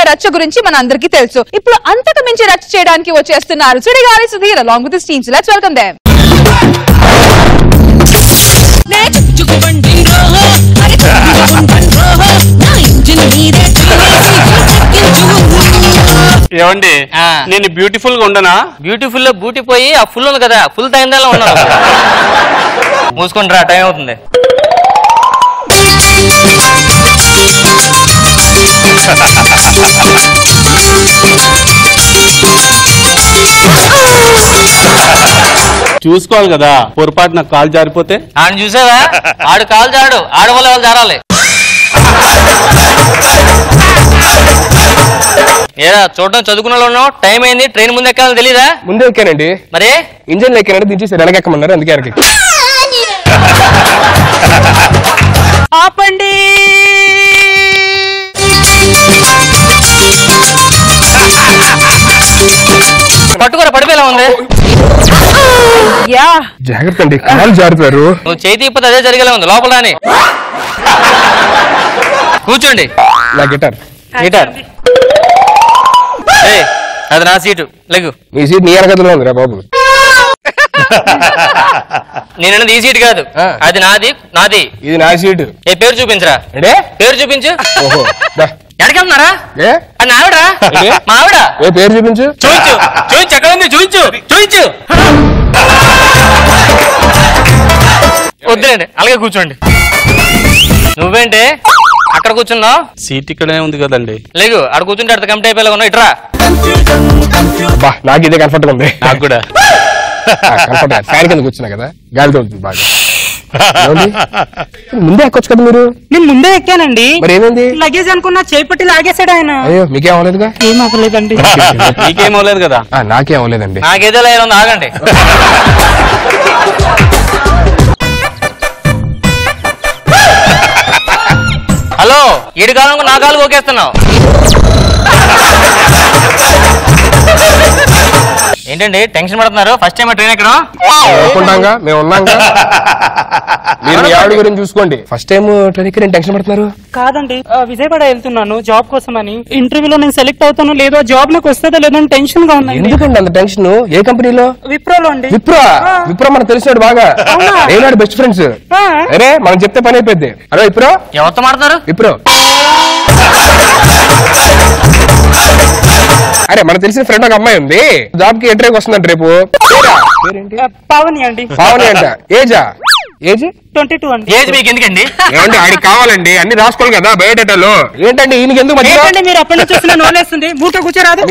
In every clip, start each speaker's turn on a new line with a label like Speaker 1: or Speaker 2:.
Speaker 1: రచ్చ గురించి మన అందరికీ తెలుసు. ఇప్పుడు అంతకు మించి రచ్చ చేయడానికి వచ్చేస్తున్నారు Sudigali Sudheer along with his team. So let's welcome them.
Speaker 2: ఏమండి నేను బ్యూటిఫుల్ గా ఉండనా?
Speaker 3: బ్యూటిఫుల్ లో బ్యూటీ పోయి ఆ ఫుల్ ఉంది కదా, ఫుల్ తగ్గిందా ఉన్నా. మూసుకుంటారా, టైం అవుతుంది.
Speaker 2: చూసుకోవాలి కదా, పొరపాటున కాలు జారిపోతే.
Speaker 3: ఆడు చూసావా, ఆడు కాలు జాడు, ఆడవాళ్ళు వాళ్ళు జారాలి. ఏరా చూడడం చదువుకున్న వాళ్ళు ఉన్నావు, టైం అయింది, ట్రైన్ ముందు ఎక్కాలని తెలీదా?
Speaker 4: ముందే ఎక్కానండి.
Speaker 3: మరి
Speaker 4: ఇంజన్ ఎక్కానంటే దించేసి వెనకెక్కమన్నారు, అందుకే ఎనక.
Speaker 1: ఆపండి.
Speaker 3: పట్టుకోరా, పడిపోయేలా ఉంది.
Speaker 4: జాగ్రత్త అండి, కాలు జారుతారు.
Speaker 3: నువ్వు చేతి ఇప్పటి అదే జరిగేలా ఉంది, లోపల రాని. కూర్చోండి.
Speaker 4: నా గిటార్.
Speaker 3: గిటార్ అది నా సీటు, లెగ్గు.
Speaker 4: మీ సీట్ నీ వెనకలో ఉంది రా బాబు.
Speaker 3: నేనన్నది ఈ సీట్ కాదు, అది నాది. నాది
Speaker 4: ఇది నా సీటు.
Speaker 3: ఏ పేరు చూపించరా? పేరు చూపించు.
Speaker 4: ఓహో,
Speaker 3: ఎక్కడికెళ్తున్నారా? అది ఆవిడ, మా ఆవిడ.
Speaker 4: ఏ పేరు చూపించు.
Speaker 3: చూపించు, చూపించు, ఎక్కడ ఉంది? చూపించు, చూపించు. వద్దులేండి, అలాగే కూర్చోండి. నువ్వేంటి అక్కడ కూర్చున్నావు?
Speaker 2: సీట్ ఇక్కడే ఉంది కదండి.
Speaker 3: లేగు, అక్కడ కూర్చుంటే అక్కడ కంప్లీట్ అయిపోయేలా ఉన్నావు. ఇట్రా.
Speaker 4: నాకు ఇదే కంఫర్ట్ ఉంది.
Speaker 2: నాకు కూడా
Speaker 4: ఫ్యాన్ కింద కూర్చున్నా కదా, గాలి తోలుతుంది బాగా. ముందే ఎక్కొచ్చు కదా మీరు.
Speaker 5: నేను ముందే ఎక్కానండి.
Speaker 4: మరి ఏమైంది?
Speaker 5: లగేజ్ అనుకున్నా, చేపట్టి లాగేసాడు ఆయన.
Speaker 4: అయ్యో, మీకేం అవ్వలేదుగా?
Speaker 5: ఏం అవ్వలేదండి.
Speaker 2: మీకేం అవ్వలేదు కదా?
Speaker 4: నాకేం అవ్వలేదండి.
Speaker 3: నాకేదో లేదు, ఆగండి. హలో, ఏడు కాలం నా కాలు ఓకేస్తున్నావు ఏంటండి? టెన్షన్ పడుతున్నారు? ఫస్ట్ టైం ట్రైన్ ఎక్కడం.
Speaker 4: అనుకుంటాంగా, మేము ఉన్నాంగా. మీరు మీ ఆవిడ గురించి చూసుకోండి. ఫస్ట్ టైం ట్రైన్ ఎక్కి నేను టెన్షన్ పడుతున్నారు.
Speaker 5: కాదండి, విజయవాడ వెళ్తున్నాను జాబ్ కోసం అని. ఇంటర్వ్యూలో నేను సెలెక్ట్ అవుతానో లేదో, జాబ్ నాకు వస్తుందో లేదో అని టెన్షన్ గా ఉంది.
Speaker 4: ఎందుకండి అంత టెన్షన్? ఏ కంపెనీలో?
Speaker 5: విప్రోలో అండి.
Speaker 4: విప్రో మనకు తెలిసినాడు బాగా. నేను బెస్ట్ ఫ్రెండ్స్. అరే మనం చెప్తే పని అయిపోద్ది. అరే విప్రో.
Speaker 3: ఎవరితో మాట్లాడుతున్నారు?
Speaker 4: విప్రో. అరే మనకు తెలిసిన ఫ్రెండ్ ఒక అమ్మాయి ఉంది, జాబ్ కి ఇంటర్వ్యూకి వస్తుందంట రేపు.
Speaker 5: పావని అండి.
Speaker 4: పావని అంట. ఏజా? ఏజ్
Speaker 5: 22 అండి.
Speaker 3: ఏజ్ మీకు ఎందుకండి?
Speaker 4: ఏమండి ఆడికి కావాలండి, అన్ని రాసుకోవాలి కదా బయోడేటాలో. ఏంటండి ఈయనకి ఎందుకు మధ్య?
Speaker 5: మీరు అప్పటి నుంచి చూసిన నోలేస్తుంది, మూట కూర్చోరాదు.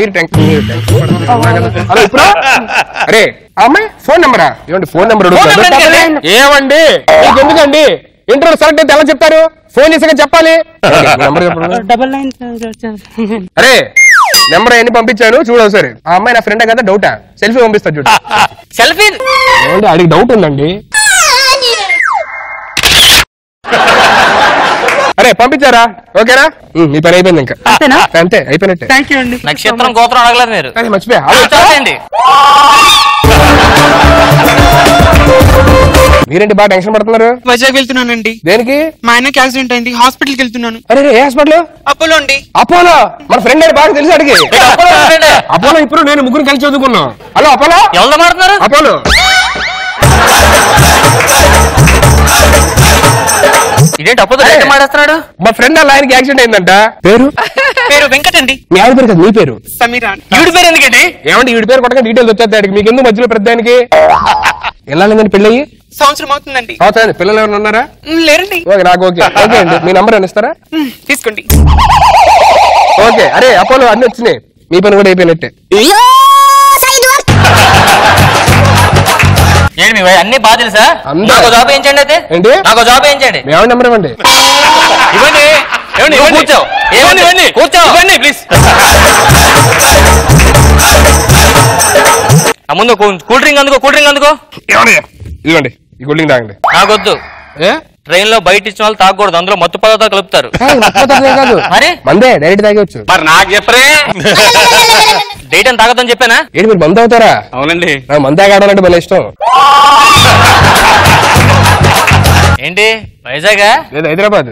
Speaker 4: హలో ఇప్పుడు. అరే అమ్మాయి ఫోన్ నెంబరా? ఏమండి ఫోన్ నెంబర్ ఏమండి మీకు ఎందుకండి? ఇంటర్వ్యూ సెలెక్ట్ అయితే ఎలా చెప్తారు? ఫోన్ చేసాక చెప్పాలి. నెంబర్ చెప్పండి.
Speaker 5: 99.
Speaker 4: అరే నెంబర్ ఎన్ని పంపించాను చూడు ఒకసారి. ఆ అమ్మాయి నా ఫ్రెండ్ కదా, డౌటా? సెల్ఫీ పంపిస్తా చూడు.
Speaker 3: సెల్ఫీ?
Speaker 4: ఏమండి ఆడికి డౌట్ ఉందండి. అరే పంపించారా? ఓకేనా? మీ పని అయిపోయింది ఇంకా. అంతే, అయిపోయినట్టే.
Speaker 5: థ్యాంక్ యూ అండి.
Speaker 3: నక్షత్రం గోత్రం అడగలేదు మీరు.
Speaker 4: మర్చిపోయా. మీరేంటి బాగా టెన్షన్ పడుతున్నారు?
Speaker 5: వైజాగ్ వెళ్తున్నానండి.
Speaker 4: దేనికి?
Speaker 5: మా ఆయనకి యాక్సిడెంట్ అయింది, హాస్పిటల్కి వెళ్తున్నాను.
Speaker 4: అరే ఏ హాస్పిటల్?
Speaker 5: అపోలో అండి.
Speaker 4: అపోలో మన ఫ్రెండ్ అని బాగా తెలిసి అడిగి. అపోలో ఇప్పుడు నేను ముగ్గురు కలిసి చదువుకున్నాం. Hello Apollo.
Speaker 3: ఎవరు మాట్లాడుతున్నారు?
Speaker 4: అపోలో.
Speaker 3: ఇదేంటి అపోలో మాట్లాడుతున్నాడు?
Speaker 4: మా ఫ్రెండ్ అలా ఆయనకి యాక్సిడెంట్ అయిందంట. పేరు?
Speaker 5: పేరు వెంకట్ అండి.
Speaker 4: మీ ఆవిడ పేరు కదా? మీ పేరు?
Speaker 5: సమీరా.
Speaker 3: ఈవిడ పేరు ఎందుకండి?
Speaker 4: ఏమంటే ఈవిడ పేరు కొట్టగా డీటెయిల్స్ వచ్చేస్తాడు. మీకు ఎందుకు మధ్యలో పెద్ద ఆయనకి? ఎలా లేదండి పెళ్ళయి?
Speaker 5: సంవత్సరం అవుతుందండి.
Speaker 4: అవుతుంది. పిల్లలు ఎవరైనా ఉన్నారా?
Speaker 5: లేరండి.
Speaker 4: ఓకే నాకు ఓకే. ఓకే అండి, మీ నంబర్ ఏమైనా ఇస్తారా?
Speaker 5: తీసుకోండి.
Speaker 4: ఓకే. అరే అపోలో అన్ని వచ్చినాయి, మీ పని కూడా అయిపోయినట్టే.
Speaker 3: ఏంటి మీ అన్ని బాగా తెలుసా? నాకు జాబ్ వేయించండి అయితే.
Speaker 4: ఏంటి?
Speaker 3: నాకు జాబ్ వేయించండి.
Speaker 4: మీ ఆవిడ నెంబర్ ఇవ్వండి.
Speaker 3: ఇవ్వండి. కూర్చో. ఏమండి? కూర్చో. ఇవ్వండి ప్లీజ్. ముందు కూల్ డ్రింక్ అందుకో, కూల్ డ్రింక్ అందుకో.
Speaker 4: ఇవ్వండి, ఈ కూల్ డ్రింక్ తాగండి.
Speaker 3: నాకొద్దు. ట్రైన్ లో బయట ఇచ్చిన వాళ్ళు తాగకూడదు, అందులో మత్తు పదార్థాలు కలుపుతారు. మరి
Speaker 4: మందే డైరెక్ట్ తాగొచ్చు.
Speaker 3: మరి నాకు చెప్పరే. డేట్ అని తాగొద్దని చెప్పానా?
Speaker 4: ఏంటి మీరు మందు అవుతారా?
Speaker 2: అవునండి,
Speaker 4: నాకు మందు తాగడం భలే ఇష్టం.
Speaker 3: ఏంటి వైజాగ్?
Speaker 4: లేదు హైదరాబాద్.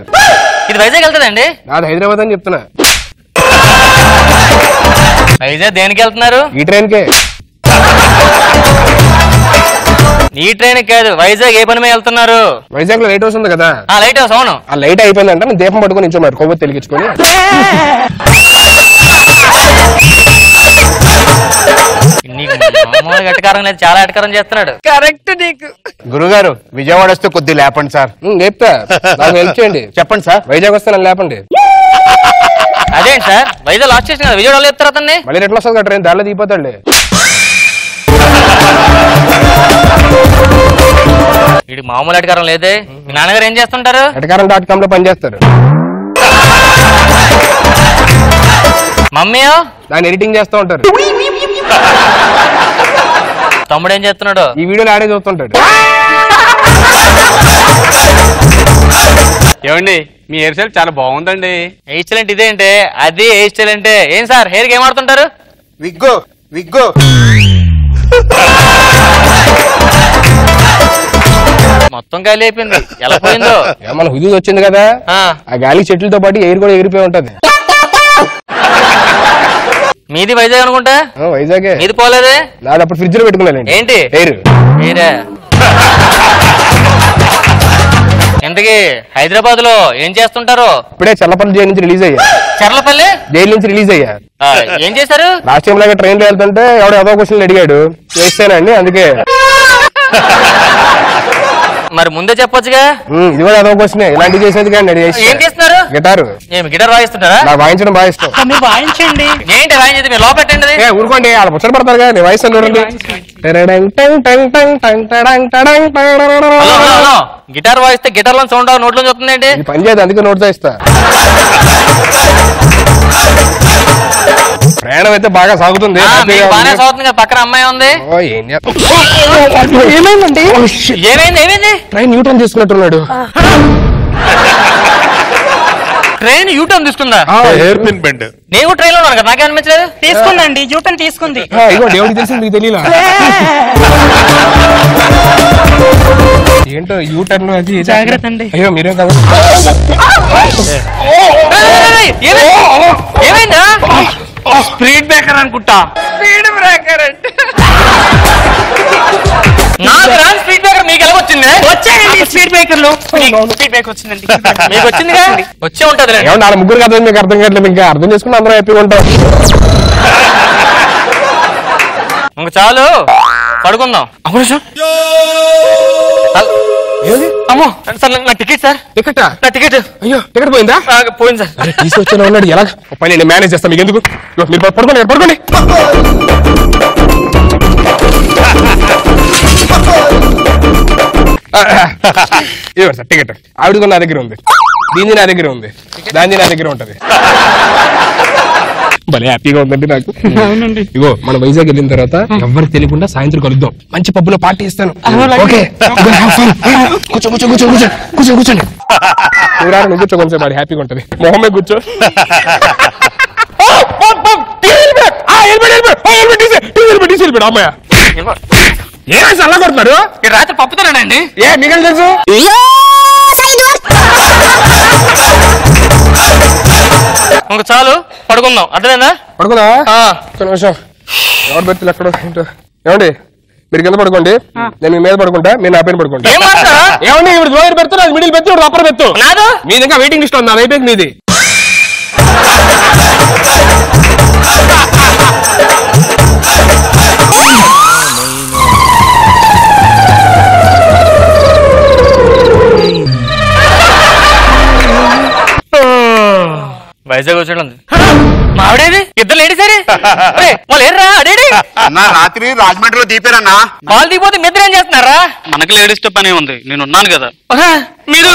Speaker 3: ఇది వైజాగ్ వెళ్తుందండి.
Speaker 4: నాది హైదరాబాద్ అని చెప్తున్నా.
Speaker 3: వైజాగ్ దేనికి వెళ్తున్నారు?
Speaker 4: ఈ ట్రైన్ కే.
Speaker 3: ఈ ట్రైన్ కాదు, వైజాగ్ ఏ పని మీద వెళ్తున్నారు?
Speaker 4: వైజాగ్ లో లైట్ హౌస్ ఉంది కదా,
Speaker 3: లైట్ హౌస్. అవును,
Speaker 4: ఆ లైట్ అయిపోయిందంట, నేను దీపం పట్టుకుని నిల్చోన్నారు కొవ్వొత్తి వెలిగించుకొని.
Speaker 3: ఎటకారం లేదు, చాలా ఎటకారం చేస్తున్నాడు.
Speaker 1: కరెక్ట్ నీకు.
Speaker 6: గురుగారు విజయవాడ వస్తే కొద్ది లేపండి సార్.
Speaker 4: చెప్తా, నాకు హెల్ప్ చేయండి.
Speaker 6: చెప్పండి సార్.
Speaker 4: వైజాగ్ వస్తే నన్ను లేపండి.
Speaker 3: అదేంటి సార్, వైజాగ్ లాస్ట్ స్టేషన్ కదా, విజయవాడలో చెప్తారు అతన్ని.
Speaker 4: మళ్ళీ ఎట్లా వస్తుంది కదా ట్రైన్, దారిలో దిగిపోతాడు.
Speaker 3: వీడి మామూలు ఎటకారం లేదే. మీ నాన్నగారు ఏం చేస్తుంటారు?
Speaker 4: ఎటకారం.com లో పనిచేస్తారు.
Speaker 3: మమ్మీయో
Speaker 4: దాన్ని ఎడిటింగ్ చేస్తూ ఉంటారు.
Speaker 3: తమ్ముడు ఏం చేస్తున్నాడు?
Speaker 4: ఈ వీడియోలు ఆడే చూస్తుంటాడు.
Speaker 2: ఏమండి మీ హెయిర్ స్టైల్ చాలా బాగుందండి.
Speaker 3: హెయిర్ స్టైల్ అంటే ఇదేంటే? అది హెయిర్ స్టైల్ అంటే ఏం సార్? హెయిర్ కి ఏం ఆడుతుంటారు?
Speaker 6: విగ్గో విగ్గో.
Speaker 3: మొత్తం గాలి అయిపోయింది, ఎలా పోయిందో.
Speaker 4: మన హుదూద్ వచ్చింది కదా, ఆ గాలి చెట్లతో పాటు ఎయిర్ కూడా ఎగిరిపోయి ఉంటది.
Speaker 3: మీది వైజాగ్ అనుకుంటా.
Speaker 4: వైజాగే.
Speaker 3: మీది పోలేదే?
Speaker 4: నాది అప్పుడు ఫ్రిడ్జ్ లో పెట్టుకున్నానండి.
Speaker 3: ఏంటి?
Speaker 4: ఎయిర్.
Speaker 3: ఇంతకీ హైదరాబాద్ లో ఏం చేస్తుంటారు?
Speaker 4: ఇప్పుడే చల్లపల్లి జైలు నుంచి రిలీజ్ అయ్యా.
Speaker 3: చర్లపల్లి
Speaker 4: జైలు నుంచి రిలీజ్ అయ్యా.
Speaker 3: ఏం చేశారు?
Speaker 4: లాస్ట్ టైం లాగా ట్రైన్ లో వెళ్తుంటే ఎవడో ఏదో క్వశ్చన్లు అడిగాడు, చేస్తానండి, అందుకే.
Speaker 3: మరి ముందే చెప్పొచ్చుగా.
Speaker 4: ఇది కూడా ఏదో క్వశ్చన్, ఇలాంటివి చేసేది కానీ.
Speaker 3: ఏం చేస్తున్నారు?
Speaker 4: గిటారు.
Speaker 3: ఏమి గిటార్ వాయిస్తున్నారా?
Speaker 4: నాకు వాయించడం బాగా ఇష్టం.
Speaker 5: వాయించండి.
Speaker 3: ఏంటి వాయించేది? మీరు లోపెట్టండి.
Speaker 4: ఊరుకోండి, వాళ్ళు ముచ్చట పడతారు కదా, నేను వాయిస్తాను చూడండి.
Speaker 3: గిటార్ వాయిస్తే గిటార్ లో సౌండ్ నోట్లో వస్తుందండి.
Speaker 4: పని చేయదు, అందుకే నోట్తో ఇస్తా. ప్రయాణం అయితే బాగా సాగుతుంది.
Speaker 3: బాగానే సాగుతుంది కదా, పక్కన అమ్మాయి ఉంది.
Speaker 4: ఏమైందండి?
Speaker 3: ఏమైంది?
Speaker 4: ట్రైన్ న్యూటన్ తీసుకున్నట్టున్నాడు.
Speaker 3: ట్రైన్ యూటర్న్ తీసుకుందా?
Speaker 6: Hairpin bend.
Speaker 3: నేను ట్రైన్ లో ఉన్నాను కదా, నాకే అనిపించలేదు.
Speaker 5: తీసుకుందండి, యూటర్న్ తీసుకుంది.
Speaker 4: ఇగో దేవుడికి తెలిసి మీకు తెలియలా ఏంటో యూటర్న్ అది.
Speaker 5: జాగ్రత్త అండి.
Speaker 4: అయ్యో మీరేం కాదు.
Speaker 3: ఏమైందా?
Speaker 2: స్పీడ్ బ్రేకర్ అనుకుంటా.
Speaker 1: స్పీడ్ బ్రేకర్ అంటే
Speaker 3: నాకు రాని స్పీడ్ బ్రేకర్ మీకు ఎలా వచ్చింది?
Speaker 5: వచ్చాయండి స్పీడ్ బ్రేకర్లు. స్పీడ్ బ్రేకర్ వచ్చిందండి.
Speaker 3: మీకు వచ్చిందిగా? వచ్చే ఉంటది.
Speaker 4: ఏమన్నా వాళ్ళ ముగ్గురికి అర్థం, మీకు అర్థం కావట్లేదు. ఇంకా అర్థం చేసుకుని అందరూ హ్యాపీగా ఉంటాం.
Speaker 3: ఇంక చాలు, పడుకుందాం. అమ్మో సార్, నా టికెట్ సార్.
Speaker 4: టికెటా?
Speaker 3: నా టికెట్.
Speaker 4: అయ్యో టికెట్ పోయిందా?
Speaker 3: పోయింది సార్.
Speaker 4: తీసుకొచ్చిన ఉన్నాడు. ఎలా పని నేను మేనేజ్ చేస్తాను, మీకు ఎందుకు. మీరు పడుకోండి, పడుకోండి. ఇవ్వండి సార్ టికెట్. ఆవిడ నా దగ్గర ఉంది, దీని నా దగ్గర ఉంది, దాని నా దగ్గర ఉంటది. భలే హ్యాపీగా ఉందండి నాకు. ఇగో మన వైజాగ్ వెళ్ళిన తర్వాత ఎవరికి తెలియకుండా సాయంత్రం కలుద్దాం, మంచి పబ్బులో పార్టీ ఇస్తాను. ఓకే కూర్చో కూర్చో కూర్చో కూర్చో కూర్చో కూర్చోండి. నువ్వు కూర్చో, కొంచెం వాడి హ్యాపీగా ఉంటది. మొహమ్మే కూర్చో. అమ్మాయ ఏమైనా అలా కొడుతున్నాడు?
Speaker 3: రాత్రి పప్పుతానండి.
Speaker 4: ఏ మీకు తెలుసు?
Speaker 3: ఇంక చాలు, పడుకుందాం. అర్థమైందా?
Speaker 4: పడుకుందా? ఒక్క నిమిషం, ఎవరు పెడతారు ఎక్కడ ఏంటో. ఏమండి మీరు కింద పడుకోండి, నేను మీ మీద పడుకుంటా, మీరు నా పైన పడుకోండి. ఏమండి ఇప్పుడు దోయర్ పెడతారు, అది మిడిల్ పెడతారు, అప్పర్ పెడతారు. మీది ఇంకా వెయిటింగ్ లిస్ట్ ఉంది, అది అయిపోయింది మీది.
Speaker 3: వైజాగ్ వచ్చాడు. మా ఆవిడేది? ఇద్దరు లేడీ సరే వాళ్ళు ఏర్రా అడేడి.
Speaker 6: అన్నా రాత్రి రాజమండ్రిలో దీపారన్నా.
Speaker 3: వాళ్ళు దిగిపోతే మీ ఇద్దరు ఏం చేస్తున్నారా?
Speaker 2: మనకి లేడీస్ తో పనే ఉంది, నేను ఉన్నాను కదా.
Speaker 3: మీరు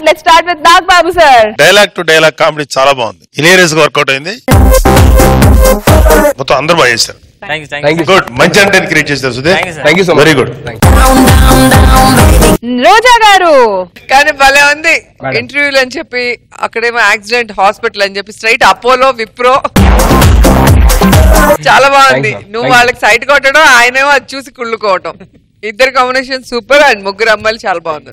Speaker 1: let's start with Nag Babu sir.
Speaker 7: Dialogue to dialogue comedy చాలా బాగుంది, హిలేరియస్ గా వర్కౌట్ అయింది. మొత్తం అందరూ బాగా చేశారు. గుడ్, మంచి కంటెంట్ క్రియేట్ చేశారు Sudheer.
Speaker 4: Thank you so much.
Speaker 7: Very good.
Speaker 1: Roja garu
Speaker 8: కానీ భలే ఉంది. ఇంటర్వ్యూలు అని చెప్పి అక్కడేమో యాక్సిడెంట్ హాస్పిటల్ అని చెప్పి స్ట్రైట్ అపోలో విప్రో చాలా బాగుంది.
Speaker 4: Thanks, ma'am.
Speaker 8: నువ్వు
Speaker 4: Thanks.
Speaker 8: వాళ్ళకి సైట్ కొట్టడం, ఆయనేమో అది చూసి కుళ్ళుకోవటం. ఇద్దరు కాంబినేషన్ సూపర్. అండ్ ముగ్గురు అమ్మాయిలు చాలా బాగుంది.